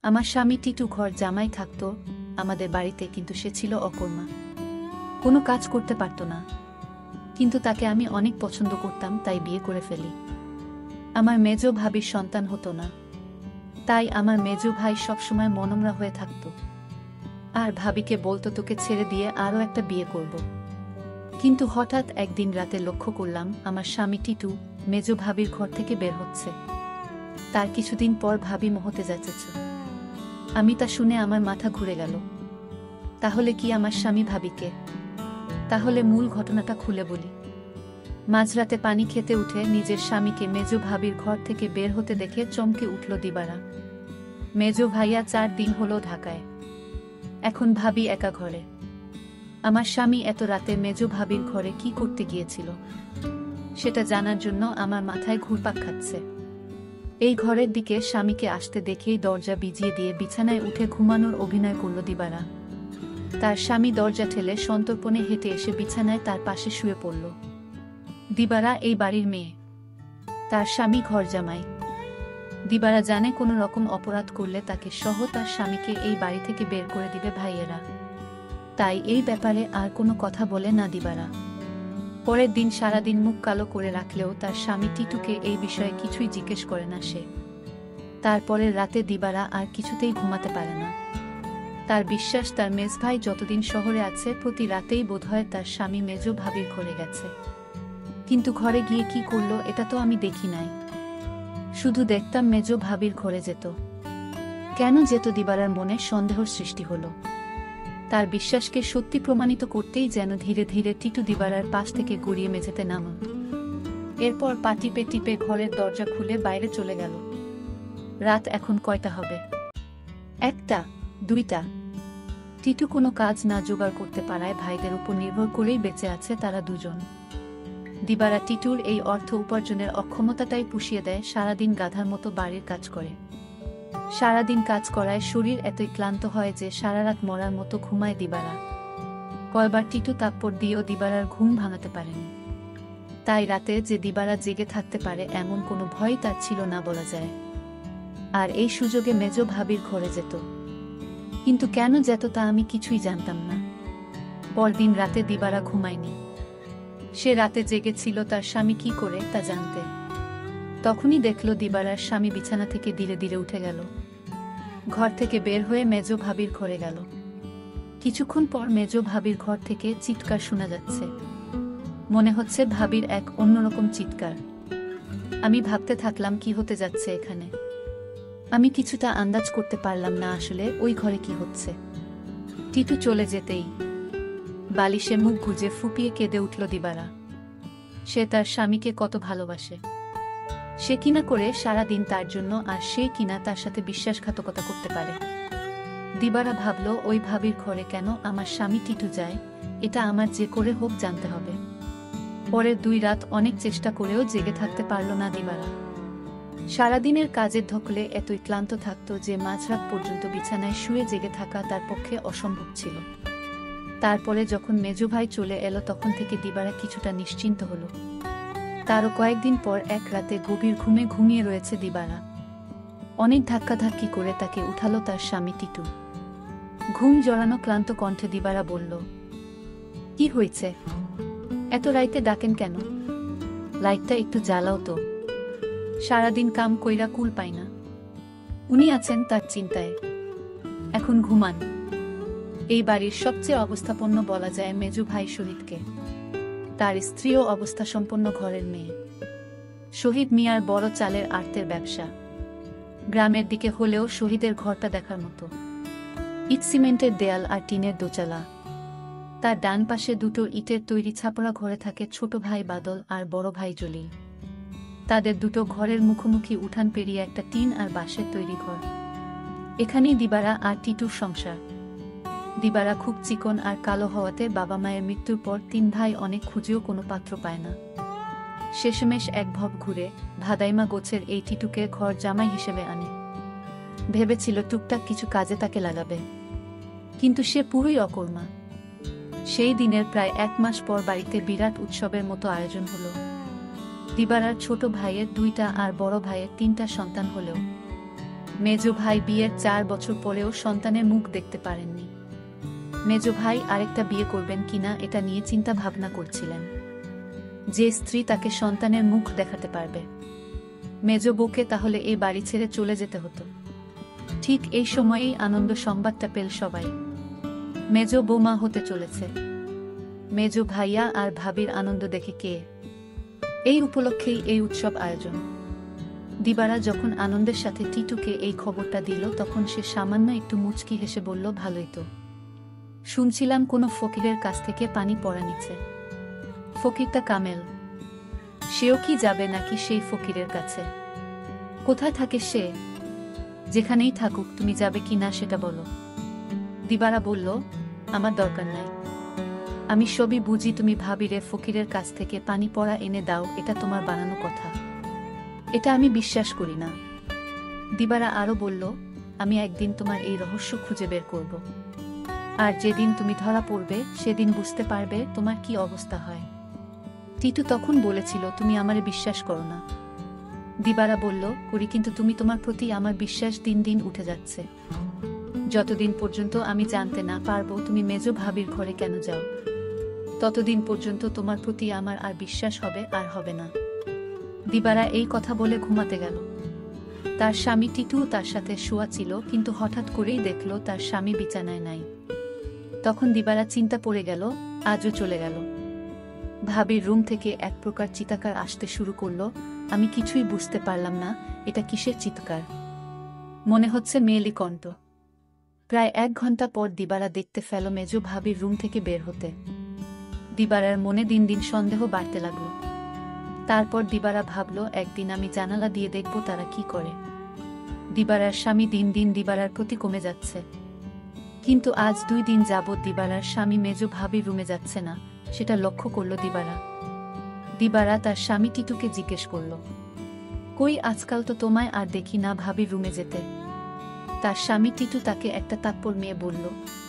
আমার স্বামী টিটু ঘর জামাই থাকতো আমাদের বাড়িতে, কিন্তু সে ছিল অকর্মা, কোনো কাজ করতে পারত না। কিন্তু তাকে আমি অনেক পছন্দ করতাম, তাই বিয়ে করে ফেলি। আমার মেজ ভাবির সন্তান হতো না, তাই আমার মেজ ভাই সবসময় মনমরা হয়ে থাকত আর ভাবিকে বলতো তোকে ছেড়ে দিয়ে আরও একটা বিয়ে করব। কিন্তু হঠাৎ একদিন রাতে লক্ষ্য করলাম আমার স্বামী টিটু মেজ ভাবির ঘর থেকে বের হচ্ছে। তার কিছুদিন পর ভাবি মহতে যাচ্ছে। আমি তা শুনে আমার মাথা ঘুরে গেল। তাহলে কি আমার স্বামী ভাবিকে? তাহলে মূল ঘটনাটা খুলে বলি। মাঝরাতে পানি খেতে উঠে নিজের স্বামীকে মেজ ভাবির ঘর থেকে বের হতে দেখে চমকে উঠল দিবারা। মেজ ভাইয়া 4 দিন হলো ঢাকায়, এখন ভাবি একা ঘরে। আমার স্বামী এত রাতে মেজ ভাবির ঘরে কি করতে গিয়েছিল সেটা জানার জন্য আমার মাথায় ঘুরপাক খাচ্ছে। এই ঘরের দিকে স্বামীকে আসতে দেখেই দরজা বিজিয়ে দিয়ে বিছানায় উঠে ঘুমানোর অভিনয় করল দিবারা। তার স্বামী দরজা ঠেলে সন্তর্পণে হেঁটে এসে বিছানায় তার পাশে শুয়ে পড়ল। দিবারা এই বাড়ির মেয়ে, তার স্বামী ঘর জামাই। দিবারা জানে কোনো রকম অপরাধ করলে তাকে সহ তার স্বামীকে এই বাড়ি থেকে বের করে দিবে ভাইয়েরা, তাই এই ব্যাপারে আর কোনো কথা বলে না দিবারা। পরের দিন সারাদিন মুখ কালো করে রাখলেও তার স্বামী টিটুকে এই বিষয়ে কিছুই জিজ্ঞেস করে না সে। তারপরের রাতে দিবারা আর কিছুতেই ঘুমাতে পারে না। তার বিশ্বাস তার মেজ ভাই যতদিন শহরে আছে প্রতি রাতেই বোধহয় তার স্বামী মেজ ভাবির ঘরে গেছে। কিন্তু ঘরে গিয়ে কি করলো এটা তো আমি দেখি নাই, শুধু দেখতাম মেজ ভাবির ঘরে যেত। কেন যেত দিবারার মনে সন্দেহর সৃষ্টি হলো। তার বিশ্বাসকে সত্যি প্রমাণিত করতেই যেন ধীরে ধীরে টিটু দিবারার পাশ থেকে গড়িয়ে মেঝেতে নামল। এরপর পা টিপে টিপে ঘরের দরজা খুলে বাইরে চলে গেল। রাত এখন কয়টা হবে? 1টা, 2টা। টিটু কোনো কাজ না জোগাড় করতে পারায় ভাইদের উপর নির্ভর করেই বেঁচে আছে তারা দুজন। দিবারা টিটুর এই অর্থ উপার্জনের অক্ষমতাটাই পুষিয়ে দেয়, সারাদিন গাধার মতো বাড়ির কাজ করে। সারাদিন কাজ করায় শরীর এতই ক্লান্ত হয় যে সারারাত মরার মতো ঘুমায় দিবারা। কয়বার টিটু তাপ্পর দিয়েও দিবারার ঘুম ভাঙাতে পারেনি। তাই রাতে যে দিবারা জেগে থাকতে পারে এমন কোনো ভয় তার ছিল না বলা যায়। আর এই সুযোগে মেজ ভাবির ঘরে যেত। কিন্তু কেন যেত তা আমি কিছুই জানতাম না। পরদিন রাতে দিবারা ঘুমায়নি। সে রাতে জেগেছিল তার স্বামী কি করে তা জানতে। তখনই দেখল দিবারার স্বামী বিছানা থেকে ধীরে ধীরে উঠে গেল। ঘর থেকে বের হয়ে মেজ ভাবির ঘরে গেল। কিছুক্ষণ পর মেজ ভাবির ঘর থেকে চিৎকার শোনা যাচ্ছে। মনে হচ্ছে ভাবির এক অন্যরকম চিৎকার। আমি ভাবতে থাকলাম কি হতে যাচ্ছে এখানে। আমি কিছুটা আন্দাজ করতে পারলাম না আসলে ওই ঘরে কি হচ্ছে। টিটু চলে যেতেই বালিশে মুখ গুজে ফুপিয়ে কেঁদে উঠল দিবারা। সে তার স্বামীকে কত ভালোবাসে, সে কিনা করে সারাদিন তার জন্য, আর সে কিনা তার সাথে বিশ্বাসঘাতকতা করতে পারে। দিবারা ভাবল ওই ভাবির ঘরে কেন আমার স্বামী টিটু যায়, এটা আমার যে করে হোক জানতে হবে। পরের 2 রাত অনেক চেষ্টা করেও জেগে থাকতে পারল না দিবারা। সারাদিনের কাজের ধকলে এতই ক্লান্ত থাকত যে মাঝরাত পর্যন্ত বিছানায় শুয়ে জেগে থাকা তার পক্ষে অসম্ভব ছিল। তারপরে যখন মেজো ভাই চলে এলো তখন থেকে দিবারা কিছুটা নিশ্চিন্ত হলো। তারও কয়েকদিন পর এক রাতে গভীর ঘুমে ঘুমিয়ে রয়েছে দিবারা। অনেক ধাক্কাধাক্কি করে তাকে উঠালো তার স্বামী টিটু। ঘুম জড়ানো ক্লান্ত কণ্ঠে দিবারা বলল, কি হয়েছে? এত রাইতে ডাকেন কেন? লাইটটা একটু জ্বালাও তো, সারাদিন কাম কইরা কুল পাই না। উনি আছেন তার চিন্তায়, এখন ঘুমান। এই বাড়ির সবচেয়ে অবস্থাপন্ন বলা যায় মেজু ভাই শহীদকে। তার স্ত্রীও অবস্থাসম্পন্ন ঘরের মেয়ে। শহীদ মিয়ার বড় চালের আড়তের ব্যবসা। গ্রামের দিকে হলেও শহীদের ঘরটা দেখার মতো। ইট সিমেন্টের দেয়াল আর টিনের দোচালা। তার ডান পাশে 2টো ইটের তৈরি ছাপড়া ঘরে থাকে ছোট ভাই বাদল আর বড় ভাই জলিল। তাদের 2টো ঘরের মুখোমুখি উঠান পেরিয়ে একটা টিন আর বাঁশের তৈরি ঘর। এখানেই দিবারা আর টিটুর সংসার। দিবারা খুব চিকন আর কালো হওয়াতে বাবা মায়ের মৃত্যুর পর 3 ভাই অনেক খুঁজেও কোনো পাত্র পায় না। শেষমেশ এক ভব ঘুরে ভাদাইমা গোছের এই টিটুকে ঘর জামাই হিসেবে আনে। ভেবেছিল টুকটাক কিছু কাজে তাকে লাগাবে, কিন্তু সে পুরোই অকর্মা। সেই দিনের প্রায় 1 মাস পর বাড়িতে বিরাট উৎসবের মতো আয়োজন হলো। দিবারার ছোট ভাইয়ের 2টা আর বড় ভাইয়ের 3টা সন্তান হলেও মেজো ভাই বিয়ের 4 বছর পরেও সন্তানের মুখ দেখতে পারেননি। মেজো ভাই আরেকটা বিয়ে করবেন কিনা এটা নিয়ে চিন্তা ভাবনা করছিলেন। যে স্ত্রী তাকে সন্তানের মুখ দেখাতে পারবে, মেজো বউকে তাহলে এই বাড়ি ছেড়ে চলে যেতে হতো। ঠিক এই সময়েই আনন্দ সংবাদটা পেল সবাই। মেজো বৌমা হতে চলেছে। মেজো ভাইয়া আর ভাবির আনন্দ দেখে কে। এই উপলক্ষেই এই উৎসব আয়োজন। দিবারা যখন আনন্দের সাথে টিটুকে এই খবরটা দিল তখন সে সামান্য একটু মুচকি হেসে বলল, ভালোই তো। শুনছিলাম কোনো ফকিরের কাছ থেকে পানি পড়া নিচ্ছে। ফকিরটা কামেল। সেও কি যাবে নাকি সেই ফকিরের কাছে? কোথায় থাকে সে? যেখানেই থাকুক, তুমি যাবে কি না সেটা বলো। দিবারা বলল, আমার দরকার নাই। আমি সবই বুঝি। তুমি ভাবিরে ফকিরের কাছ থেকে পানি পড়া এনে দাও, এটা তোমার বানানো কথা। এটা আমি বিশ্বাস করি না। দিবারা আরো বলল, আমি একদিন তোমার এই রহস্য খুঁজে বের করব। আর যেদিন তুমি ধরা পড়বে সেদিন বুঝতে পারবে তোমার কি অবস্থা হয়। টিটু তখন বলেছিল, তুমি আমারে বিশ্বাস করো না। দিবারা বলল, করি, কিন্তু তুমি তোমার প্রতি আমার বিশ্বাস দিন দিন উঠে যাচ্ছে। যতদিন পর্যন্ত আমি জানতে না পারবো তুমি মেজো ভাবির ঘরে কেন যাও, ততদিন পর্যন্ত তোমার প্রতি আমার আর বিশ্বাস হবে আর হবে না। দিবারা এই কথা বলে ঘুমাতে গেল। তার স্বামী টিটু তার সাথে শোয়া ছিল, কিন্তু হঠাৎ করেই দেখল তার স্বামী বিছানায় নাই। তখন দিবারা চিন্তা পড়ে গেল, আজও চলে গেল। ভাবির রুম থেকে এক প্রকার চিৎকার আসতে শুরু করলো। আমি কিছুই বুঝতে পারলাম না এটা কিসের চিৎকার। মনে হচ্ছে মেয়েলি কণ্ঠ। প্রায় 1 ঘন্টা পর দিবারা দেখতে ফেল মেজো ভাবির রুম থেকে বের হতে। দিবারার মনে দিন দিন সন্দেহ বাড়তে লাগলো। তারপর দিবারা ভাবল, একদিন আমি জানালা দিয়ে দেখব তারা কি করে। দিবারার স্বামী দিন দিন দিবারার প্রতি কমে যাচ্ছে। কিন্তু আজ 2 দিন যাবৎ দিবারার স্বামী মেজো ভাবির রুমে যাচ্ছে না, সেটা লক্ষ্য করল দিবারা। দিবারা তার স্বামী টিটুকে জিজ্ঞেস করল, কই, আজকাল তো তোমায় আর দেখি না ভাবির রুমে যেতে। তার স্বামী টিটু তাকে একটা তাপ্পড় মেয়ে বলল,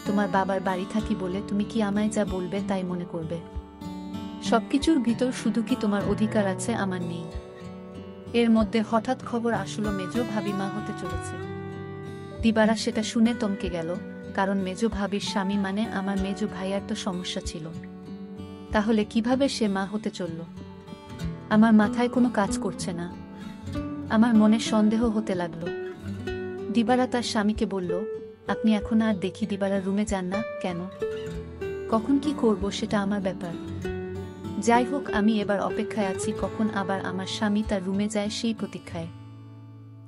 তোমার বাবার বাড়ি থাকি বলে তুমি কি আমায় যা বলবে তাই মনে করবে? সবকিছুর ভিতর শুধু কি তোমার অধিকার আছে, আমার নেই? এর মধ্যে হঠাৎ খবর আসলো মেজো ভাবি মা হতে চলেছে। দিবারা সেটা শুনে থমকে গেল, কারণ মেজো ভাবির স্বামী মানে আমার মেজো ভাইয়ার তো সমস্যা ছিল। তাহলে কিভাবে সে মা হতে চলল? আমার মাথায় কোনো কাজ করছে না। আমার মনে সন্দেহ হতে লাগলো। দিবারা তার স্বামীকে বলল, আপনি এখন আর দেখি দিবারার রুমে যান না কেন? কখন কি করব সেটা আমার ব্যাপার। যাই হোক, আমি এবার অপেক্ষায় আছি কখন আবার আমার স্বামী তার রুমে যায় সেই প্রতীক্ষায়।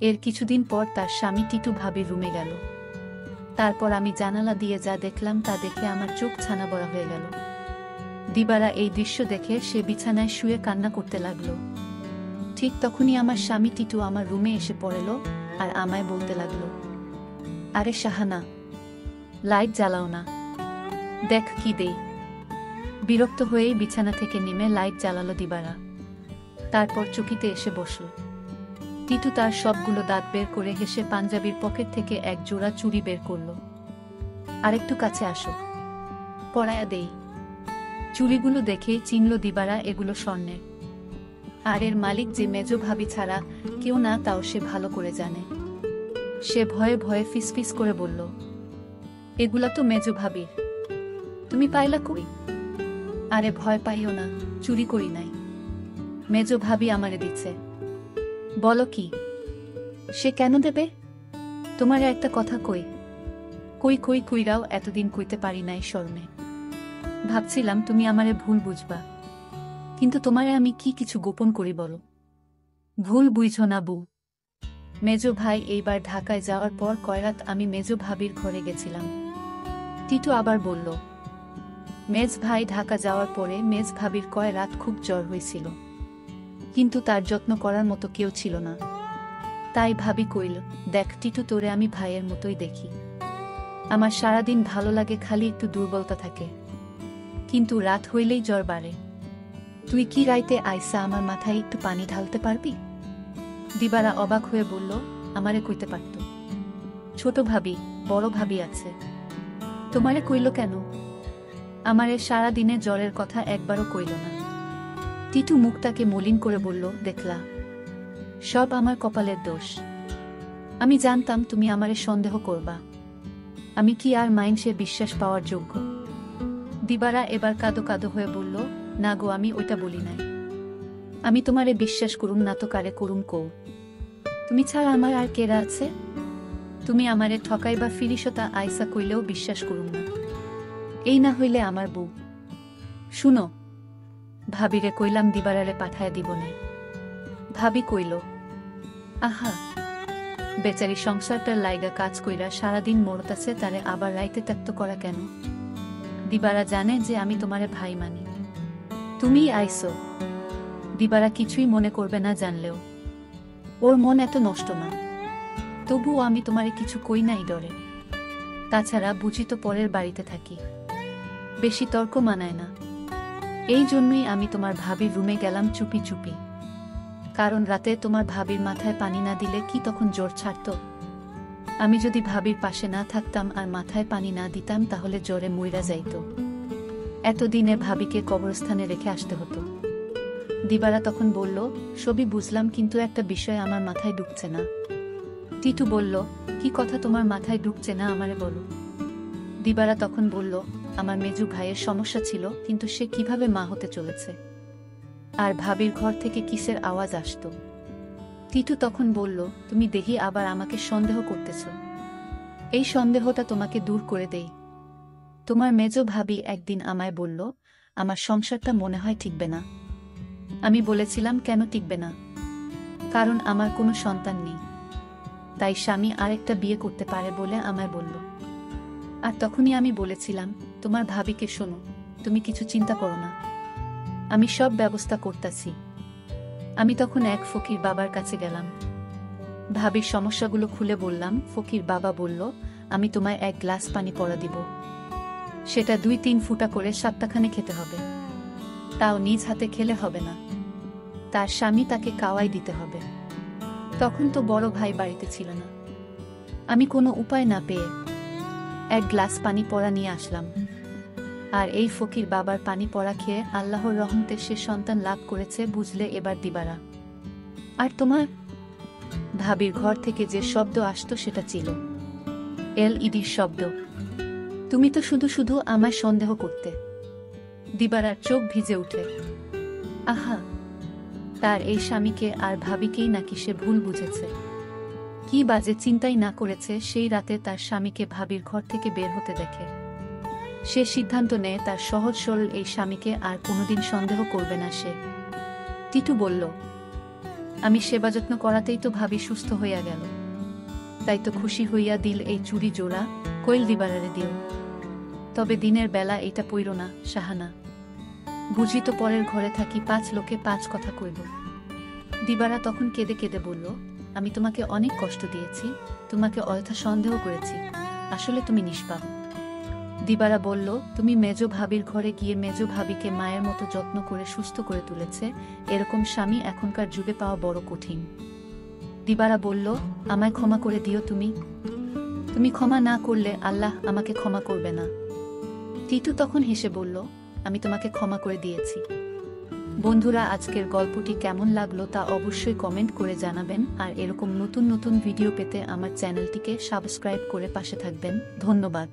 এর কিছুদিন পর তার স্বামী টিটু ভাবির রুমে গেল। তারপর আমি জানালা দিয়ে যা দেখলাম তা দেখে আমার চোখ ছানা বড়া হয়ে গেল। দিবারা এই দৃশ্য দেখে সে বিছানায় শুয়ে কান্না করতে লাগলো। ঠিক তখনই আমার স্বামী টিটু আমার রুমে এসে পড়ল আর আমায় বলতে লাগলো, আরে শাহানা, লাইট জ্বালাও না, দেখ কি দেই। বিরক্ত হয়েই বিছানা থেকে নেমে লাইট জ্বালালো দিবারা। তারপর চকিতে এসে বসল। টিটু তার সবগুলো দাঁত বের করে হেসে পাঞ্জাবির পকেট থেকে এক জোড়া চুড়ি বের করল। আরেকটু কাছে আসো, পরায়া দেই। চুড়িগুলো দেখেই চিনল দিবারা এগুলো স্বর্ণের। আর এর মালিক যে মেজো ভাবি ছাড়া কেউ না, তাও সে ভালো করে জানে। সে ভয়ে ভয়ে ফিসফিস করে বলল, এগুলা তো মেজো ভাবির, তুমি পাইলা কই? আরে ভয় পাইও না, চুরি করি নাই, মেজো ভাবি আমারে দিচ্ছে। বলো কি? সে কেন দেবে? তোমার একটা কথা কই। কই কই কইরাও এতদিন কইতে পারি নাই শরমে। ভাবছিলাম তুমি আমারে ভুল বুঝবা, কিন্তু তোমারে আমি কি কিছু গোপন করি বলো? ভুল বুঝো না বউ। মেজো ভাই এইবার ঢাকায় যাওয়ার পর কয়রাত আমি মেজো ভাবির ঘরে গেছিলাম। টিটু আবার বলল, মেজ ভাই ঢাকা যাওয়ার পরে মেজ ভাবির কয় রাত খুব জ্বর হয়েছিল, কিন্তু তার যত্ন করার মতো কেউ ছিল না। তাই ভাবি কইল, দেখ টিটু, তোরে আমি ভাইয়ের মতোই দেখি। আমার সারাদিন ভালো লাগে, খালি একটু দুর্বলতা থাকে, কিন্তু রাত হইলেই জ্বর বাড়ে। তুই কি রাইতে আইসা আমার মাথায় একটু পানি ঢালতে পারবি? দিবারা অবাক হয়ে বলল, আমারে কইতে পারত। ছোট ভাবি, বড় ভাবি আছে, তোমারে কইল কেন? আমারে সারা দিনে জ্বরের কথা একবারও কইল না। টিটু মুখটাকে মলিন করে বলল, দেখলা, সব আমার কপালের দোষ। আমি জানতাম তুমি আমারে সন্দেহ করবা। আমি কি আর মাইন্ডসে বিশ্বাস পাওয়ার যোগ্য? দিবারা এবার কাঁদো কাঁদো হয়ে বলল, না গো, আমি ওইটা বলি নাই। আমি তোমারে বিশ্বাস করুম না তো কারে করুম কও? তুমি ছাড়া আমার আর কেরা আছে? তুমি আমারে ঠকাই বা ফিরিসতা আইসা কইলেও বিশ্বাস করুম না। এই না হইলে আমার বউ। শুনো, ভাবিরে কইলাম দিবারারে পাঠায় দিবনে। ভাবি কইল, আহা, বেচারি সংসারটার লাইগা কাজ কইরা সারাদিন মরতাছে, তারে আবার রাইতে ত্যাক্ত করা কেন? দিবারা জানে যে আমি তোমারে ভাই মানি। তুমি আইসো, দিবারা কিছুই মনে করবে না জানলেও। ওর মন এত নষ্ট না। তবুও আমি তোমারে কিছু কই নাই ডরে। তাছাড়া বুঝি তো পরের বাড়িতে থাকি, বেশি তর্ক মানায় না। এই জন্যই আমি তোমার ভাবির রুমে গেলাম চুপি চুপি। কারণ রাতে তোমার ভাবির মাথায় পানি না দিলে কি তখন জ্বর ছাড়ত? আমি যদি ভাবির পাশে না থাকতাম আর মাথায় পানি না দিতাম তাহলে জ্বরে মইরা যাইত। এতদিনে ভাবিকে কবরস্থানে রেখে আসতে হতো। দিবারা তখন বলল, সবই বুঝলাম, কিন্তু একটা বিষয় আমার মাথায় ঢুকছে না। টিটু বলল, কি কথা তোমার মাথায় ঢুকছে না আমারে বলো। দিবারা তখন বলল, আমার মেজু ভাইয়ের সমস্যা ছিল, কিন্তু সে কিভাবে মা হতে চলেছে। আর ভাবির ঘর থেকে কিসের আওয়াজ আসত। টিটু তখন বলল, তুমি দেখি আবার আমাকে সন্দেহ করতেছ। এই সন্দেহটা তোমাকে দূর করে দেই। তোমার মেজো ভাবি একদিন আমায় বলল, আমার সংসারটা মনে হয় টিকবে না। আমি বলেছিলাম, কেন টিকবে না? কারণ আমার কোনো সন্তান নেই, তাই স্বামী আরেকটা বিয়ে করতে পারে বলে আমায় বলল। আর তখনই আমি বলেছিলাম, তোমার ভাবিকে শোনো, তুমি কিছু চিন্তা করো না, আমি সব ব্যবস্থা করতেছি। আমি তখন এক ফকির বাবার কাছে গেলাম, ভাবির সমস্যাগুলো খুলে বললাম। ফকির বাবা বলল, আমি তোমায় এক গ্লাস পানি পড়া দিব, সেটা 2-3 ফুটা করে 7টাখানে খেতে হবে। তাও নিজ হাতে খেলে হবে না, তার স্বামী তাকে কাওয়াই দিতে হবে। তখন তো বড় ভাই বাড়িতে ছিল না। আমি কোনো উপায় না পেয়ে এক গ্লাস পানি পড়া নিয়ে আসলাম। আর এই ফকির বাবার পানি পড়া খেয়ে আল্লাহর রহমতে সে সন্তান লাভ করেছে, বুঝলে এবার দিবারা। আর তোমার ভাবির ঘর থেকে যে শব্দ আসতো সেটা ছিল LED শব্দ। তুমি তো শুধু শুধু আমায় সন্দেহ করতে। দিবারার চোখ ভিজে উঠে। আহা, তার এই স্বামীকে আর ভাবিকেই নাকি সে ভুল বুঝেছে। কি বাজে চিন্তাই না করেছে সেই রাতে তার স্বামীকে ভাবির ঘর থেকে বের হতে দেখে। সে সিদ্ধান্ত নেয় তার সহজ সরল এই স্বামীকে আর কোনোদিন সন্দেহ করবে না সে। টিটু বলল, আমি সেবা যত্ন করাতেই তো ভাবি সুস্থ হইয়া গেল। তাই তো খুশি হইয়া দিল এই চুরি জোড়া, কইল দিবারারে দিও। তবে দিনের বেলা এটা পইর না সাহানা, বুঝি তো পরের ঘরে থাকি, 5 লোকে 5 কথা কইব। দিবারা তখন কেঁদে কেঁদে বলল, আমি তোমাকে অনেক কষ্ট দিয়েছি, তোমাকে অযথা সন্দেহ করেছি, আসলে তুমি নিষ্পাপ। দিবারা বলল, তুমি মেজো ভাবির ঘরে গিয়ে মেজো ভাবিকে মায়ের মতো যত্ন করে সুস্থ করে তুলেছে, এরকম স্বামী এখনকার যুগে পাওয়া বড় কঠিন। দিবারা বলল, আমায় ক্ষমা করে দিও তুমি ক্ষমা না করলে আল্লাহ আমাকে ক্ষমা করবে না। টিটু তখন হেসে বলল, আমি তোমাকে ক্ষমা করে দিয়েছি। বন্ধুরা, আজকের গল্পটি কেমন লাগলো তা অবশ্যই কমেন্ট করে জানাবেন। আর এরকম নতুন নতুন ভিডিও পেতে আমার চ্যানেলটিকে সাবস্ক্রাইব করে পাশে থাকবেন। ধন্যবাদ।